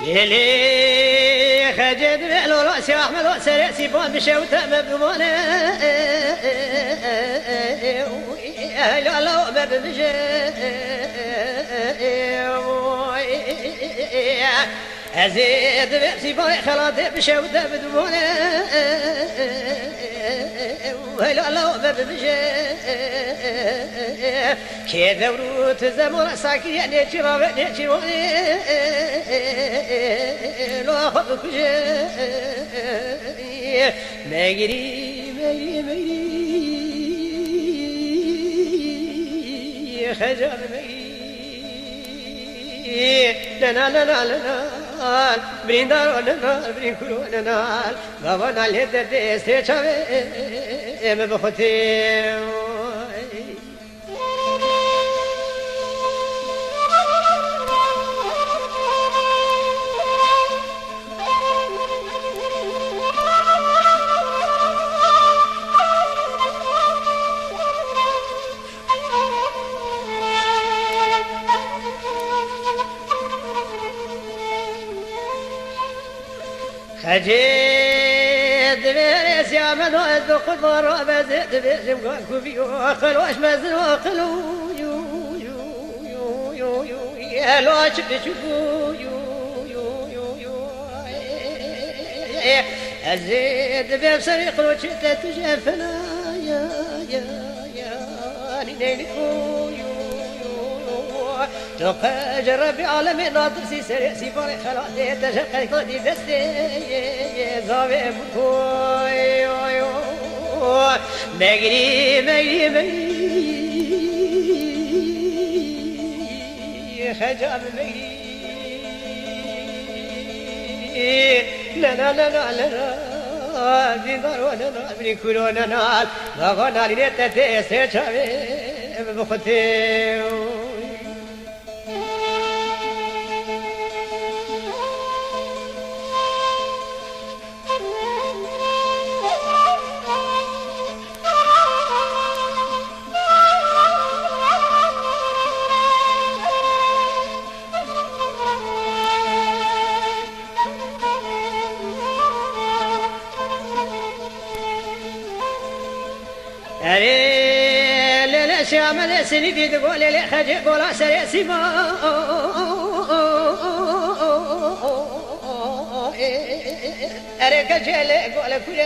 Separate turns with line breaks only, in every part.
يلي خجد بلو راسي احمد وسرسي بون بشوته مبمونه لا لا مبمجه أزيد بأسي باي خلاص بشوته بدمونه ولا لا ببجه كي ذورت زمر ساكي يعني شراب نشواني لا خذ كجه مجري مجري مجري خجل مجري لنا لنا لنا برين دارو لنا برين كلو لنا غوانا لدر دستي چاوي ام بخوتي خجيد بيرس يا من واد قدر وبزيد بيجم كوبي وخلوش مزن وخلو يو يو يو يو يو يا لو شبشو يو يو يو يو أزيد بيبصري قلوش تتجفنا يا يا يا نينيكو تقاج ربي عالمي ناظر سي سري سي فاري خلاصي تشقي قدي دستي زاوي بكوي مجري مجري مجري خجاب مجري لا لا لا لا لا بيدار ولا لا بريكول ولا نال غانا لي تتسي شاوي بخوتي شامل سني في تقول لي خجي قولا سري سما أريك جل قول كل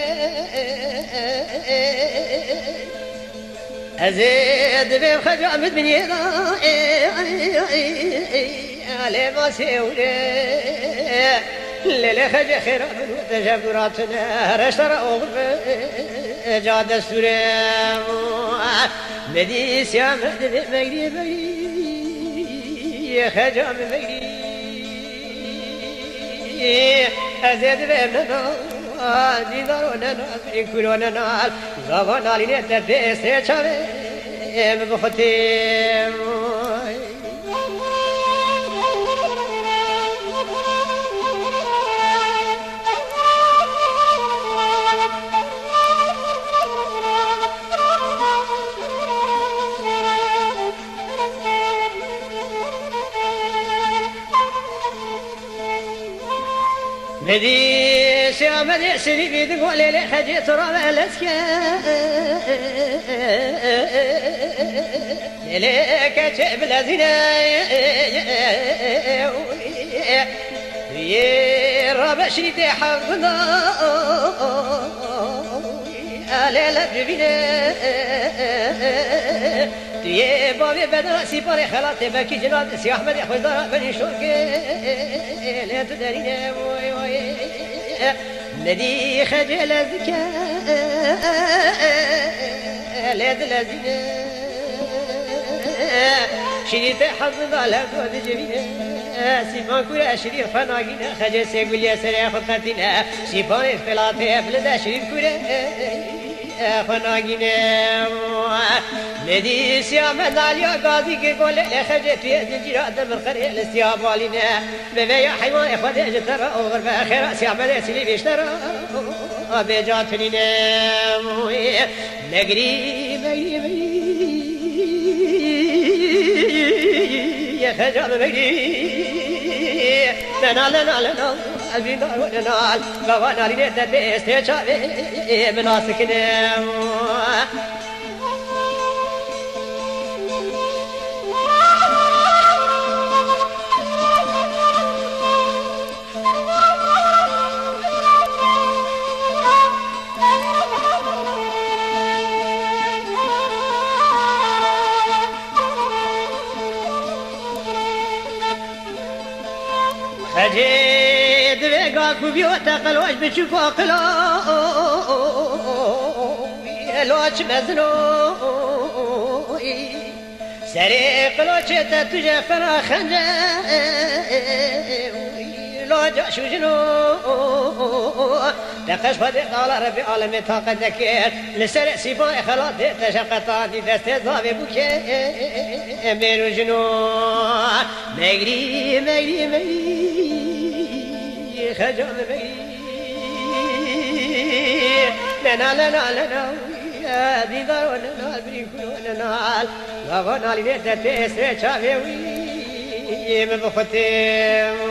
أزيد بخجي عمد من يدا على ما سيولي للي خجي خير من وتجبراتنا رشتر أغرب جاد السوري مدي سيام مجري مجري خجام مجري أزيد بمنا ديدارنا نال كلنا نال زوانا لي تدسي چاوي بخوتي مدي شامل سري في تقول لي خجي ترى لسك لك شعب الزنا يا شريتي حظنا على الجبينة تيه بابي بدر سيباري خلاص بكي جناد سي احمد يا خوزار بني شوك لا تدرينا وي وي ندي خجل الذكاء لا تلزنا شريت حظنا لا تود جبينه سيفان كورا شريف فناقينا خجل سيقول يا سريع خطتنا سيفان فلاطي بلدا شريف كورا فناقينا ندي سيام داليا غازي كقول لخجت في الجيران بالخير الاستياب علينا بيا حيوان اخوات اجترى وغرب اخر سيام سلي بيشترى بيجاتنينا نجري بي يا خجل بي لنا لنا لنا البينا ولنا غوانا لنا تدست شابي مناسكنا خجيد بقاك بيوتا قلوش بشوف قلو لوش مزنو سري قلوش تتجا فنا خنجا لو جاشو جنو تقش فدي قال ربي عالمي طاقة ذكير لسرع سيفاي خلاص تشقطاني دست زابي بوكي ميرو جنو مغري مغري مغري خجل مغري لنا لنا لنا يا ديدار ولنا البريكول ولنا غغنا لي تتسرع شافي مبختي